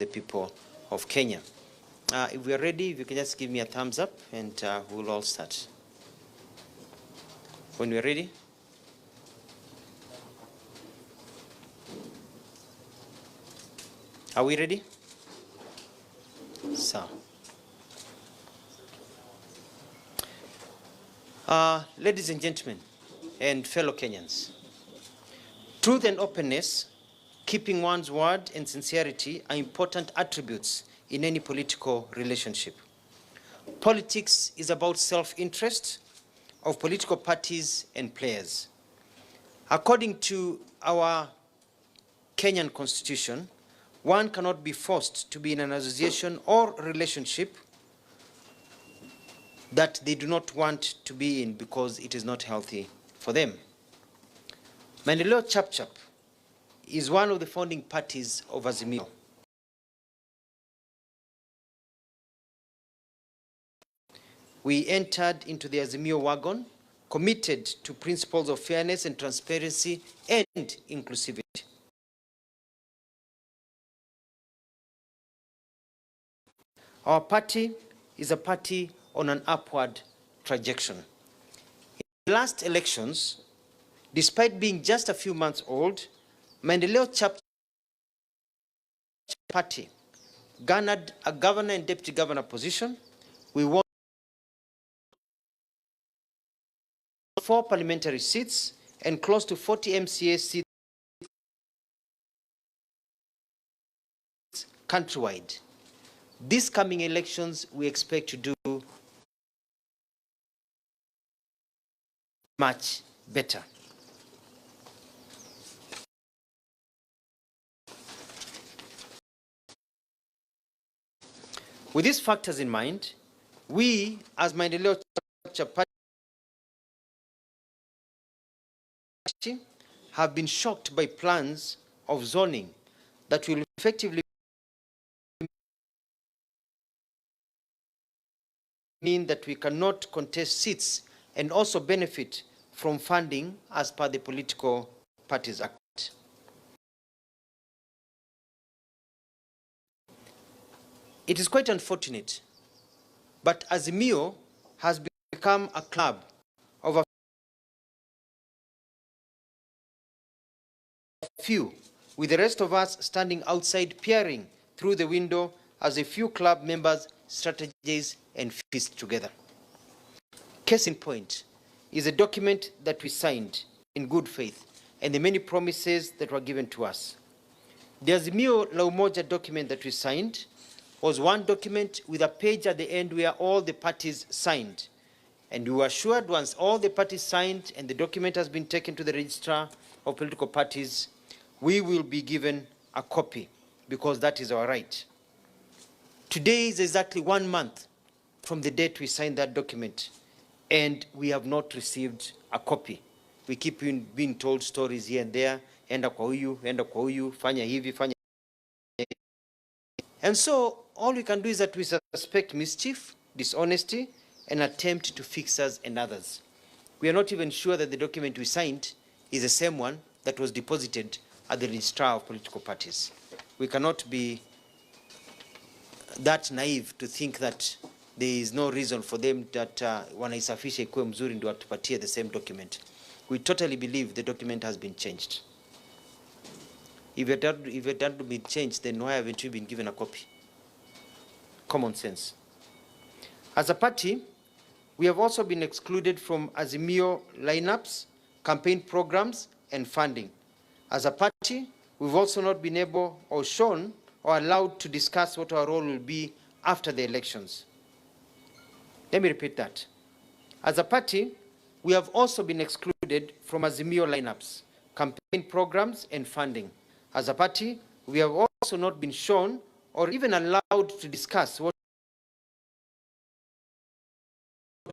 the people of Kenya. If we are ready, if you can just give me a thumbs up and we'll all start. When we're ready. Are we ready? So, ladies and gentlemen and fellow Kenyans, truth and openness, keeping one's word and sincerity are important attributes in any political relationship. Politics is about self-interest of political parties and players. According to our Kenyan Constitution, one cannot be forced to be in an association or relationship that they do not want to be in because it is not healthy for them. Maendeleo Chapchap is one of the founding parties of Azimio. We entered into the Azimio wagon, committed to principles of fairness and transparency and inclusivity. Our party is a party on an upward trajectory. In the last elections, despite being just a few months old, Maendeleo Chapchap party garnered a governor and deputy governor position. We won 4 parliamentary seats and close to 40 MCA seats countrywide. These coming elections, we expect to do much better. With these factors in mind, we, as Maendeleo Chapchap party, have been shocked by plans of zoning that will effectively mean that we cannot contest seats and also benefit from funding as per the Political Parties Act. It is quite unfortunate, but Azimio has become a club of a few, with the rest of us standing outside peering through the window as a few club members strategize and feast together. Case in point is a document that we signed in good faith and the many promises that were given to us. The Azimio la Umoja document that we signed was one document with a page at the end where all the parties signed. And we were assured once all the parties signed and the document has been taken to the registrar of political parties, we will be given a copy because that is our right. Today is exactly 1 month from the date we signed that document, and we have not received a copy. We keep being told stories here and there, enda kwa huyu, fanya hivi, fanya hivi. And so all we can do is that we suspect mischief, dishonesty, and attempt to fix us and others. We are not even sure that the document we signed is the same one that was deposited at the registrar of political parties. We cannot be that naive to think that there is no reason for them that wanaisafisha ikuwe mzuri ndio watupatie the same document. We totally believe the document has been changed. If it had been changed, then why haven't we been given a copy? Common sense. As a party, we have also been excluded from Azimio lineups, campaign programs, and funding. As a party, we've also not been able or shown or allowed to discuss what our role will be after the elections. Let me repeat that. As a party, we have also been excluded from Azimio lineups, campaign programs, and funding. As a party, we have also not been shown or even allowed to discuss what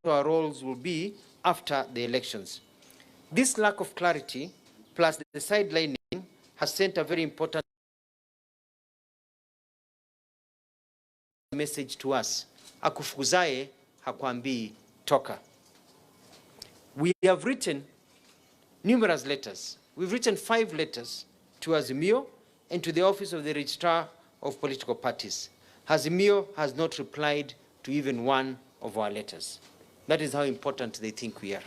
our roles will be after the elections. This lack of clarity, plus the sidelining, has sent a very important message to us. Akufukuzaye hakwambii toka. We have written numerous letters. We've written 5 letters to Azimio and to the Office of the Registrar of political parties. Azimio has not replied to even one of our letters. That is how important they think we are.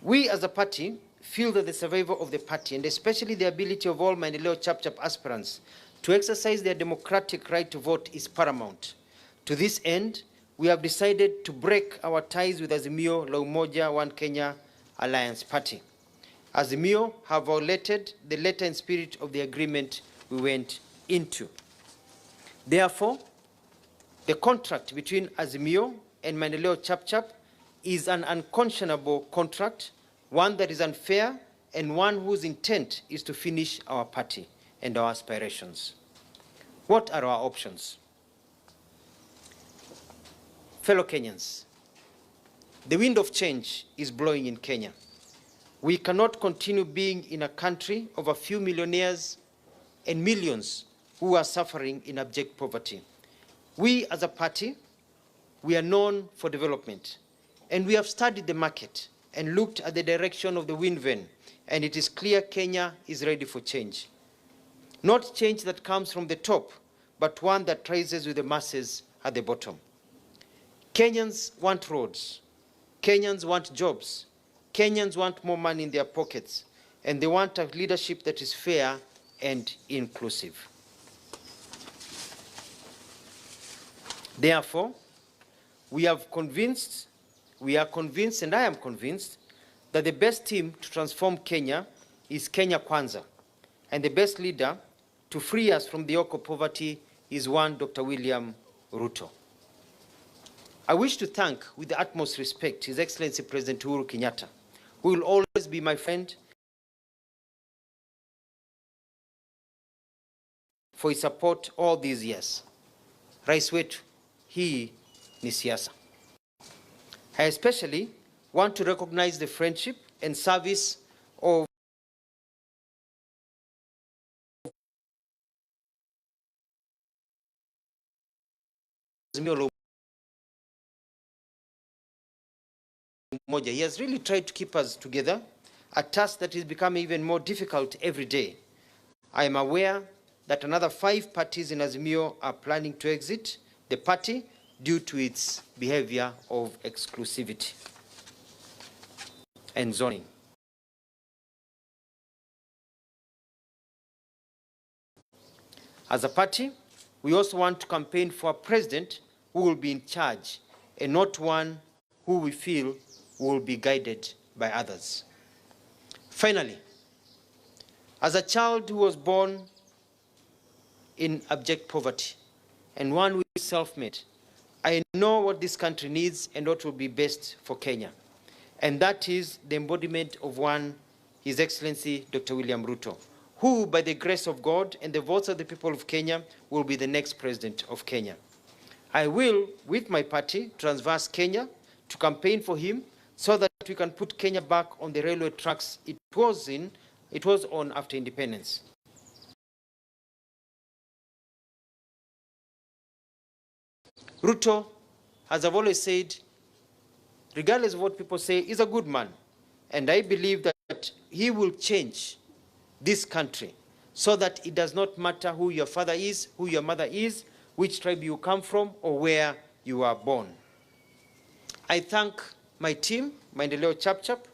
We as a party feel that the survival of the party, and especially the ability of all Maendeleo Chap-Chap aspirants to exercise their democratic right to vote, is paramount. To this end, we have decided to break our ties with Azimio la Umoja One Kenya Alliance Party. Azimio have violated the letter and spirit of the agreement we went into. Therefore, the contract between Azimio and Maendeleo Chap-Chap is an unconscionable contract, one that is unfair, and one whose intent is to finish our party and our aspirations. What are our options? Fellow Kenyans, the wind of change is blowing in Kenya. We cannot continue being in a country of a few millionaires and millions who are suffering in abject poverty. We as a party, we are known for development, and we have studied the market and looked at the direction of the wind vane, and it is clear Kenya is ready for change. Not change that comes from the top, but one that rises with the masses at the bottom. Kenyans want roads. Kenyans want jobs. Kenyans want more money in their pockets, and they want a leadership that is fair and inclusive. Therefore, we are convinced, and I am convinced, that the best team to transform Kenya is Kenya Kwanza, and the best leader to free us from the yoke of poverty is one Dr. William Ruto. I wish to thank, with the utmost respect, His Excellency President Uhuru Kenyatta, who will always be my friend, for his support all these years. Rais wetu, hii ni siasa. I especially want to recognize the friendship and service of Azimio. He has really tried to keep us together, a task that is becoming even more difficult every day. I am aware that another 5 parties in Azimio are planning to exit the party due to its behavior of exclusivity and zoning. As a party, we also want to campaign for a president who will be in charge and not one who we feel will be guided by others. Finally, as a child who was born in abject poverty and one who is self-made, I know what this country needs and what will be best for Kenya. And that is the embodiment of one, His Excellency Dr. William Ruto, who, by the grace of God and the votes of the people of Kenya, will be the next president of Kenya. I will, with my party, Transverse Kenya, to campaign for him so that we can put Kenya back on the railway tracks it was on after independence. Ruto, as I've always said, regardless of what people say, is a good man. And I believe that he will change this country so that it does not matter who your father is, who your mother is, which tribe you come from, or where you are born. I thank my team, Maendeleo Chap-Chap,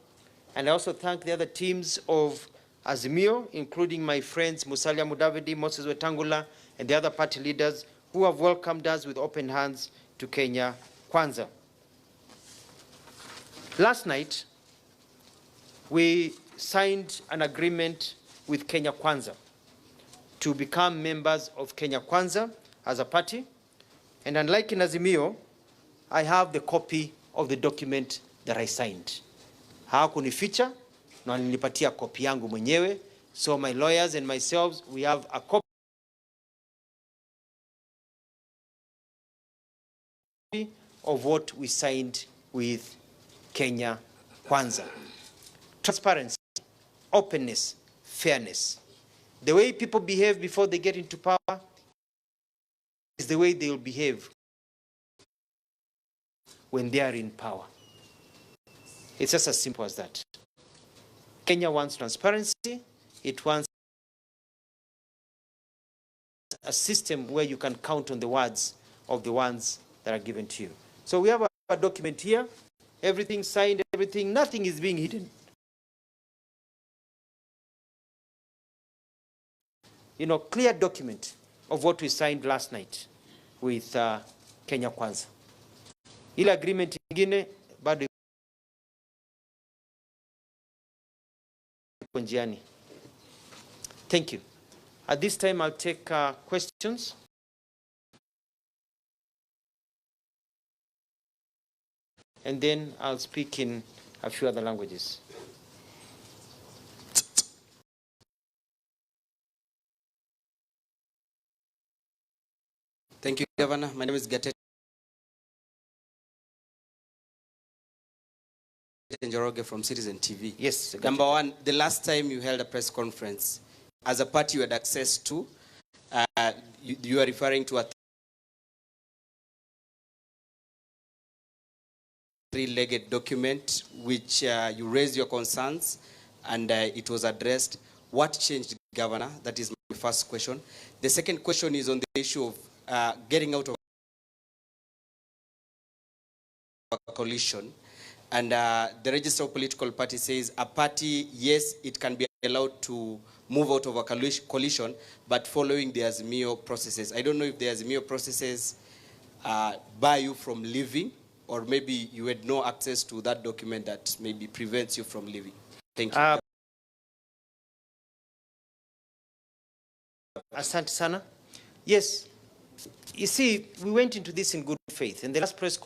and I also thank the other teams of Azimio, including my friends Musalia Mudavadi, Moses Wetangula, and the other party leaders who have welcomed us with open hands to Kenya Kwanza. Last night, we signed an agreement with Kenya Kwanza to become members of Kenya Kwanza as a party. And unlike in Azimio, I have the copy of the document that I signed. Hawakunificha na nilipatia copy yangu mwenyewe. So my lawyers and myself, we have a copy of what we signed with Kenya Kwanza. Transparency, openness, fairness. The way people behave before they get into power is the way they will behave when they are in power. It's just as simple as that. Kenya wants transparency. It wants a system where you can count on the words of the ones that are given to you. So we have a document here, everything signed, everything, nothing is being hidden. You know, clear document of what we signed last night with Kenya Kwanza. Ile agreement ingine bado iko njiani. Thank you. At this time, I'll take questions. And then I'll speak in a few other languages. Thank you, Governor. My name is Gatete Njoroge from Citizen TV. Yes. Number one, the last time you held a press conference, as a party you had access to, you are referring to a three-legged document which you raised your concerns and it was addressed. What changed, Governor? That is my first question. The second question is on the issue of getting out of a coalition. And the Register of Political Parties says a party, yes, it can be allowed to move out of a coalition, but following the Azimio processes. I don't know if the Azimio processes bar you from leaving, or maybe you had no access to that document that maybe prevents you from leaving. Thank you. Asante sana. Yes. You see, we went into this in good faith. In the last press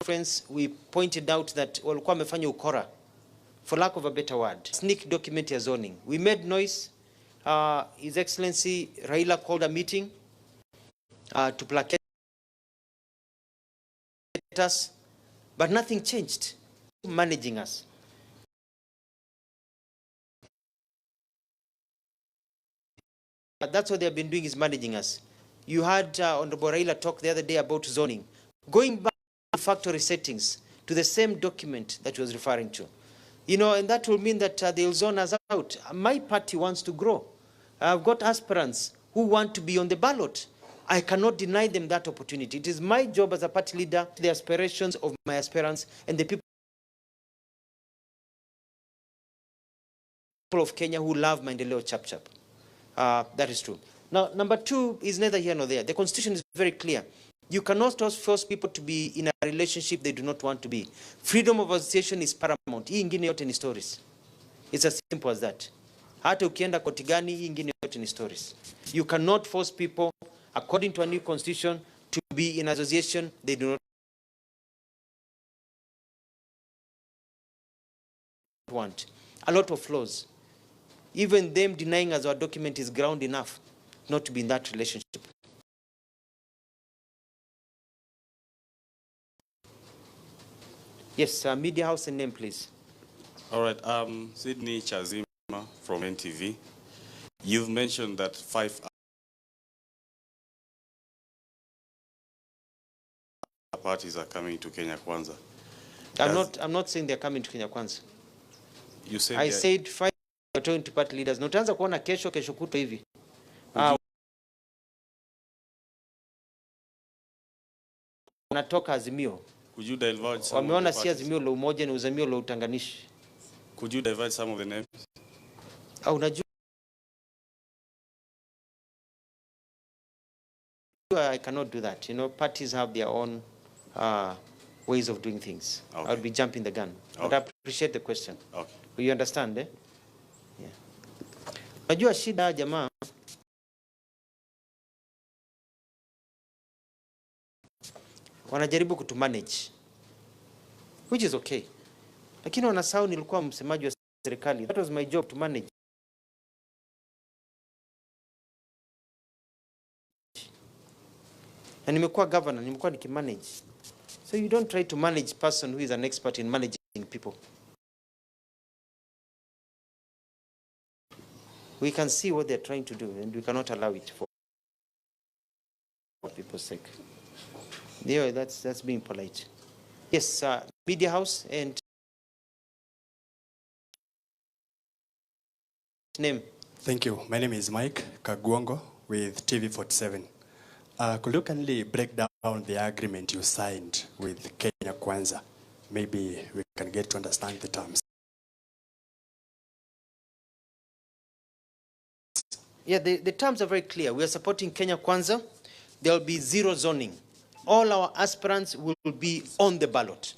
conference, we pointed out that walikuwa wamefanya ukora, for lack of a better word, sneak document ya zoning. We made noise. His Excellency Raila called a meeting to placate us, but nothing changed. Managing us. That's what they have been doing, is managing us. You had Honorable Raila talk the other day about zoning. Going back to factory settings, to the same document that he was referring to. You know, and that will mean that they'll zone us out. My party wants to grow. I've got aspirants who want to be on the ballot. I cannot deny them that opportunity. It is my job as a party leader, the aspirations of my aspirants and the people of Kenya who love Maendeleo Chap Chap. That is true. Now, number two is neither here nor there. The Constitution is very clear. You cannot force people to be in a relationship they do not want to be. Freedom of association is paramount. Hii ingine yote ni stories. It's as simple as that. Hata ukienda koti gani, hii ingine yote ni stories. You cannot force people, according to a new constitution, to be in association they do not want. A lot of flaws. Even them denying us our document is ground enough not to be in that relationship. Yes, media house and name, please. All right, Sydney Chazima from NTV. You've mentioned that 5 parties are coming to Kenya Kwanza. I'm not saying they're coming to Kenya Kwanza. You said I said 5 are talking to party leaders. Nutaanza kuona kesho kutwa hivi. Wanatoka Azimio. Could you divulge some wameona si Azimio la umoja ni Azimio la utanganishi. Could you divulge some of the names? Unajua, I cannot do that. You know, parties have their own ways of doing things. Okay. I would be jumping the gun. Okay. But I appreciate the question. Okay. You understand, eh? Yeah. Unajua shida jamaa, wanajaribu kutumanage, which is okay. Lakini wanasahau nilikuwa msemaji wa serikali. That was my job, to manage. Na nimekuwa governor, nimekuwa nikimanage. So you don't try to manage person who is an expert in managing people. We can see what they're trying to do and we cannot allow it for people's sake. Yeah, that's being polite. Yes, media house and Name. Thank you. My name is Mike Kagwongo with TV47. Could you kindly break down the agreement you signed with Kenya Kwanza? Maybe we can get to understand the terms. Yeah, the terms are very clear. We are supporting Kenya Kwanza. There will be zero zoning. All our aspirants will be on the ballot.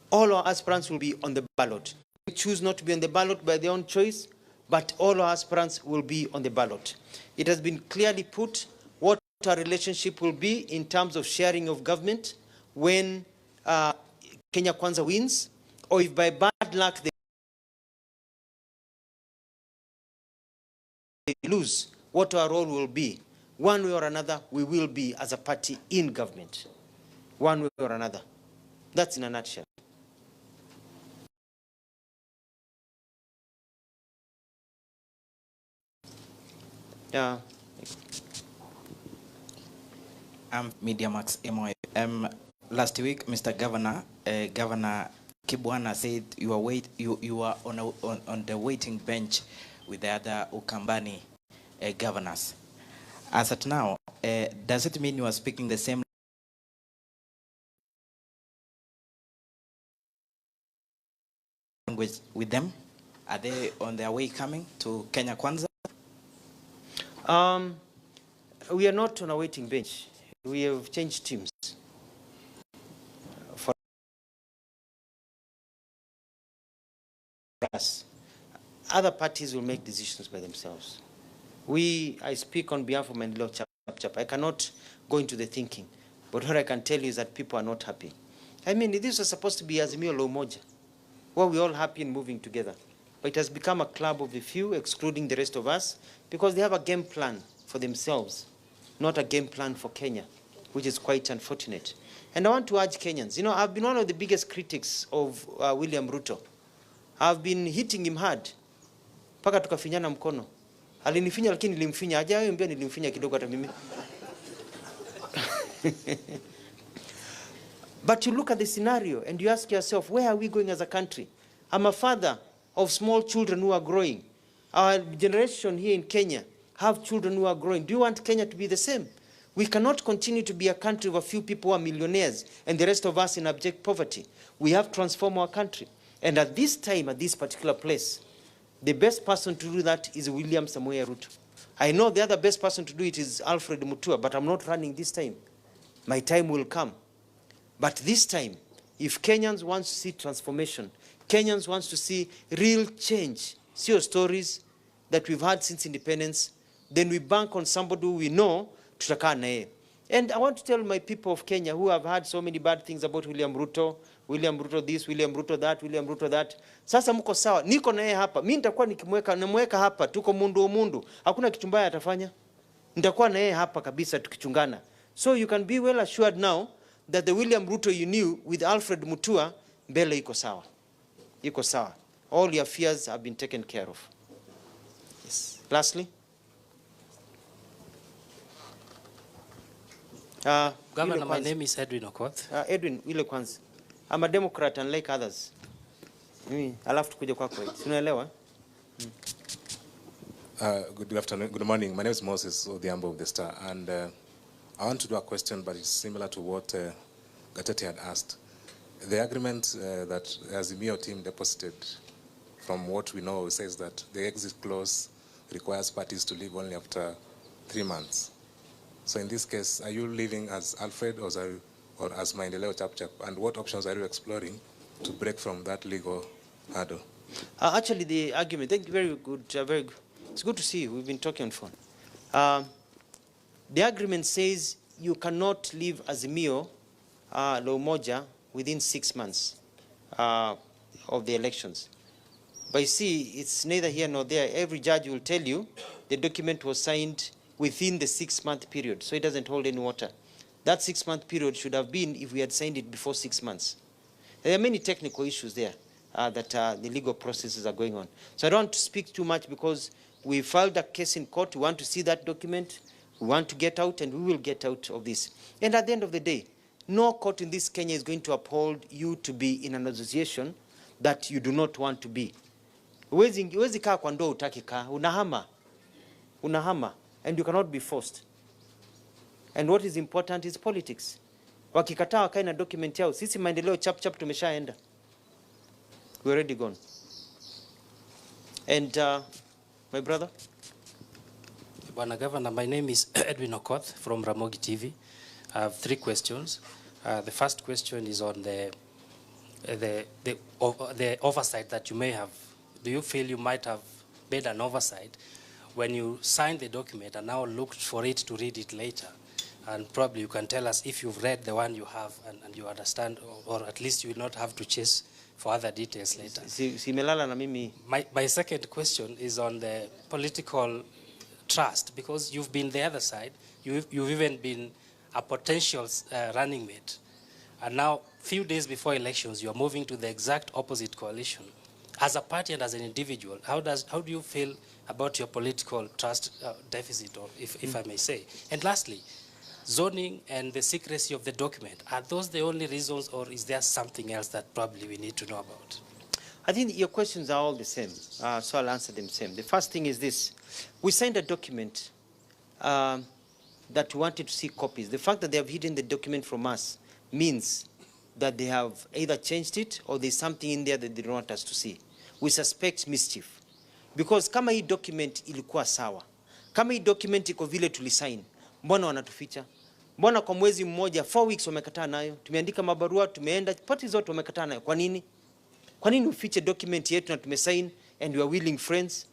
All our aspirants will be on the ballot. They choose not to be on the ballot by their own choice, but all our aspirants will be on the ballot. It has been clearly put what our relationship will be in terms of sharing of government when Kenya Kwanza wins, or if by bad luck they lose, what our role will be. One way or another, we will be as a party in government. One way or another. That's in a nutshell. Yeah. I'm Media Max Samoei. Last week, Mr. Governor, Governor Kibwana said you are on the waiting bench with the other Ukambani governors. As at now, does it mean you are speaking the same language with them? Are they on their way coming to Kenya Kwanza? We are not on a waiting bench. We have changed teams. For us, other parties will make decisions by themselves. I speak on behalf of my little chap. I cannot go into the thinking, but what I can tell you is that people are not happy. I mean, this was supposed to be Azimio la Umoja, where we're all happy and moving together. But it has become a club of the few, excluding the rest of us, because they have a game plan for themselves, not a game plan for Kenya, which is quite unfortunate. And I want to urge Kenyans, I've been one of the biggest critics of William Ruto. I've been hitting him hard. Paka tukafinyana mkono. Alinifinya lakini nilimfinya. Hajawahi mbia nilimfinya kidogo hata mimi. But you look at the scenario and you ask yourself, where are we going as a country? I'm a father of small children who are growing. Our generation here in Kenya have children who are growing. Do you want Kenya to be the same? We cannot continue to be a country of a few people who are millionaires and the rest of us in abject poverty. We have to transform our country. And at this time, at this particular place, the best person to do that is William Samoei Ruto. I know the other best person to do it is Alfred Mutua, but I'm not running this time. My time will come. But this time, if Kenyans want to see transformation, Kenyans want to see real change, see your stories that we've had since independence, then we bank on somebody who we know, tutakaa naye. And I want to tell my people of Kenya who have heard so many bad things about William Ruto this, William Ruto that, William Ruto that. Sasa mko sawa, niko naye hapa. Mimi nitakuwa namweka hapa, tuko mundu. Hakuna kitu mbaya atafanya. Nitakuwa naye hapa kabisa tukichungana. So you can be well assured now that the William Ruto you knew with Alfred Mutua, mbele iko sawa. Iko sawa. All your fears have been taken care of. Yes. Lastly. Governor, my name is Edwin Okoth. Edwin, ile kwanza. I'm a Democrat unlike others. Alafu tukuje kwako. Unaelewa? Good afternoon, good morning. My name is Moses Odhiambo of the Star, and I want to do a question, but it's similar to what Gatete had asked. The agreement that the Azimio team deposited, from what we know, says that the exit clause requires parties to leave only after 3 months. So in this case, are you leaving as Alfred or as Maendeleo Chap? And what options are you exploring to break from that legal hurdle? Actually, the argument, thank you, very good. It's good to see you. We've been talking on phone. The agreement says you cannot leave Azimio la Umoja within 6 months of the elections. But you see, it's neither here nor there. Every judge will tell you the document was signed within the 6-month period, so it doesn't hold any water. That 6-month period should have been if we had signed it before 6 months. There are many technical issues there that the legal processes are going on. So I don't want to speak too much because we filed a case in court. We want to see that document. We want to get out, and we will get out of this. And at the end of the day, no court in this Kenya is going to uphold you to be in an association that you do not want to be. Huwezi kaa kwa ndoo utaki kaa, unahama, and you cannot be forced. And what is important is politics. Wakikataa wakae na document yao, sisi maendeleo chap tumeshaenda. We already gone. And my brother? Bwana Governor, my name is Edwin Okoth from Ramogi TV. I have 3 questions. The first question is on the oversight that you may have. Do you feel you might have made an oversight when you signed the document and now looked for it to read it later? And probably you can tell us if you've read the one you have and you understand, or at least you will not have to chase for other details later. Simelala na mimi. My second question is on the political trust, because you've been the other side. You've even been a potential running mate. And now, few days before elections, you are moving to the exact opposite coalition. As a party and as an individual, how do you feel about your political trust deficit, or if I may say? And lastly, zoning and the secrecy of the document, are those the only reasons, or is there something else that probably we need to know about? I think your questions are all the same, so I'll answer them same. The first thing is this. We signed a document that we wanted to see copies. The fact that they have hidden the document from us means that they have either changed it or there's something in there that they don't want us to see. We suspect mischief. Because kama hii document ilikuwa sawa, kama hii document iko vile tulisign, mbona wanatuficha? Mbona kwa mwezi mmoja, 4 weeks wamekataa nayo? Tumeandika mabarua, tumeenda, parties zote wamekataa nayo. Kwa nini? Kwa nini ufiche document yetu na tumesign and we are willing friends?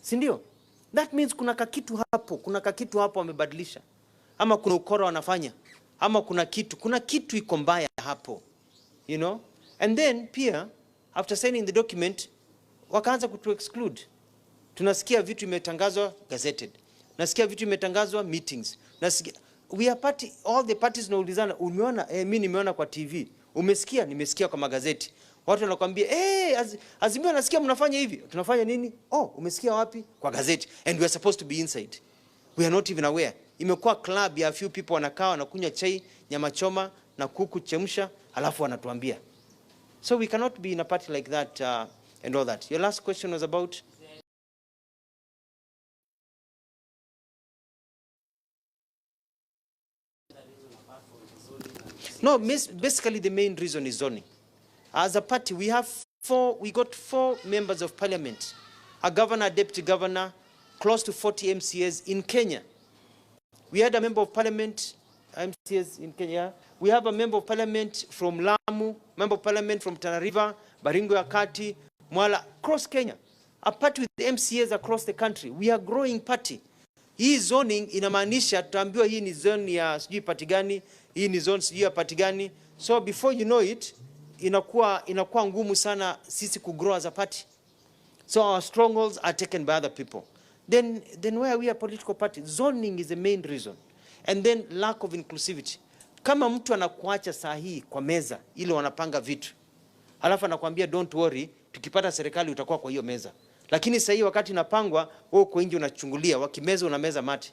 Si ndio? That means kuna kakitu hapo wamebadilisha. Ama kuna ukora wanafanya. Ama kuna kitu iko mbaya hapo. You know? And then pia after signing the document wakaanza kutu exclude. Tunasikia vitu imetangazwa gazetted. Nasikia vitu imetangazwa meetings. Nasikia we are party, all the parties naulizana, umeona mimi nimeona kwa TV. Umesikia? Nimesikia kwa magazeti. Watu wanakuambia Azimio nasikia mnafanya hivi. Tunafanya nini? Oh, umesikia wapi? Kwa gazeti. And we are supposed to be inside. We are not even aware. Imekuwa club ya few people wanakaa wanakunywa chai, nyama choma na kuku chemsha, alafu wanatuambia. So we cannot be in a party like that and all that. Your last question was about? No, basically the main reason is zoning. As a party, we got 4 members of parliament, a governor, a deputy governor, close to 40 MCAs in Kenya. We had a member of parliament, MCAs in Kenya. We have a member of parliament from Lamu, member of parliament from Tana River, Baringo ya Kati, Mwala, across Kenya. A party with the MCAs across the country. We are growing party. Hii zoning inamaanisha tutaambiwa hii ni zone ya sijui party gani, hii ni zone sijui ya party gani. So before you know it, inakuwa ngumu sana sisi kugrow as a party. So our strongholds are taken by other people. Then why are we a political party? Zoning is the main reason. And then lack of inclusivity. Kama mtu anakuacha sahihi kwa meza ile wanapanga vitu, halafu anakuambia don't worry, tukipata serikali utakuwa kwa hiyo meza. Lakini sahihi wakati inapangwa, wewe uko nje unachungulia, wakimeza unameza mate.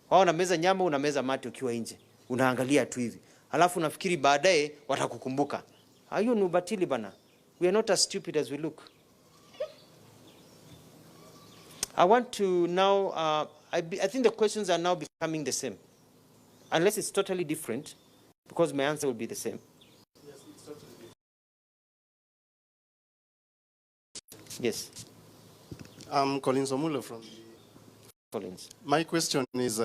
Wao wanameza nyama unameza mate ukiwa nje. Unaangalia tu hivi. Halafu unafikiri baadaye watakukumbuka. Hayo ni ubatili bana. We are not as stupid as we look. I want to now, I think the questions are now becoming the same. Unless it's totally different, because my answer will be the same. Yes, it's totally different. Yes. I'm Collins Omulo from Collins. My question is,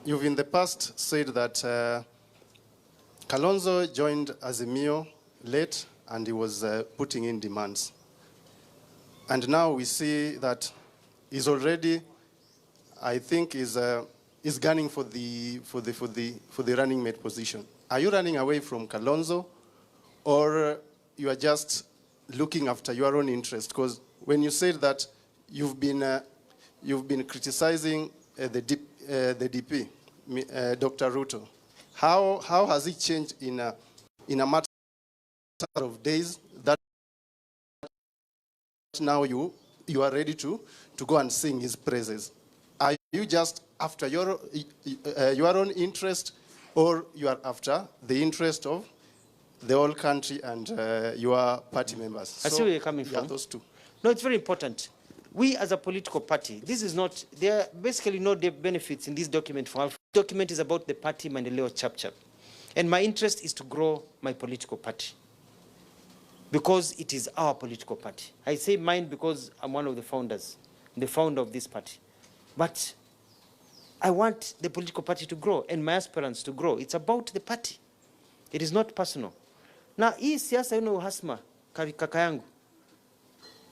you've in the past said that Kalonzo joined Azimio late and he was putting in demands. And now we see that he's already, I think, is gunning for the running mate position. Are you running away from Kalonzo, or you are just looking after your own interest? Because when you said that you've been criticizing the DP, Dr. Ruto, how has it changed in a matter of days that now you are ready to go and sing his praises? Are you just after your own interest, or you are after the interest of the whole country and your party members? I see where you're coming from. Yeah, those two. No, it's very important. We as a political party, this is not, there are basically no benefits in this document for Alfred. This document is about the party Mandeleo chap. And my interest is to grow my political party, because it is our political party. I say mine because I'm one of the founders, the founder of this party. But I want the political party to grow and my aspirants to grow. It's about the party. It is not personal. Na hii siasa ina uhasma kaka yangu.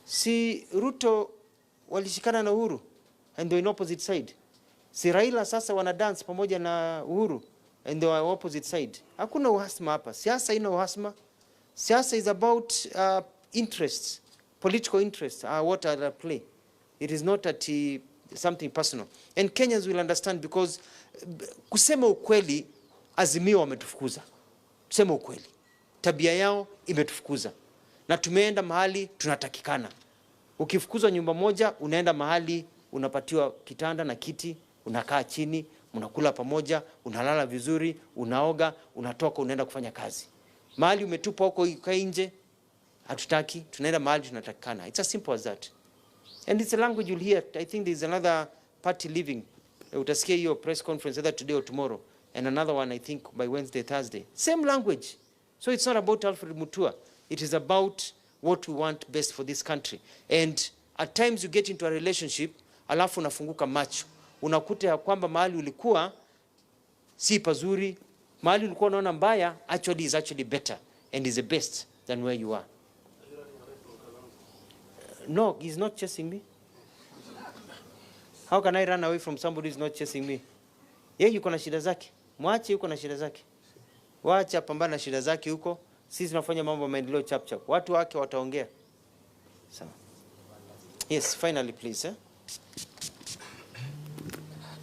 Si Ruto walishikana na Uhuru and they were in opposite side. Si Raila sasa wana dance pamoja na Uhuru and they were opposite side. Hakuna uhasma hapa. Siasa ina uhasma. Siasa is about interests, political interests, what are at play. It is not at something personal. And Kenyans will understand, because kusema ukweli, Azimio wametufukuza. Kusema ukweli, tabia yao imetufukuza. Na tumeenda mahali tunatakikana. Ukifukuzwa nyumba moja, unaenda mahali unapatiwa kitanda na kiti, unakaa chini, unakula pamoja, unalala vizuri, unaoga, unatoka, unaenda kufanya kazi. Mahali umetupa huko nje, hatutaki, tunaenda mahali tunatakikana. It's as simple as that. And it's a language you'll hear. I think there's another party leaving. Utasikia hiyo press conference either today or tomorrow. And another one, I think, by Wednesday, Thursday. Same language. So it's not about Alfred Mutua. It is about what we want best for this country. And at times you get into a relationship, alafu unafunguka macho. Unakuta ya kwamba mahali ulikuwa si pazuri, mahali ulikuwa unaona mbaya, actually is actually better and is the best than where you are. No, he's not chasing me. How can I run away from somebody who's not chasing me? Yeye yuko na shida zake. Mwache yuko na shida zake. Waacha pambana na shida zake huko. Sisi tunafanya mambo maendeleo chap. Watu wake wataongea. Sawa. Yes, finally please.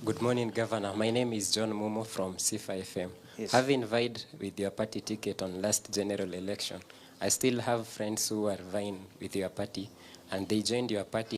Good morning, Governor. My name is John Mumo from Sifa FM. Yes. Having vied with your party ticket on last general election, I still have friends who are vying with your party, and they joined your party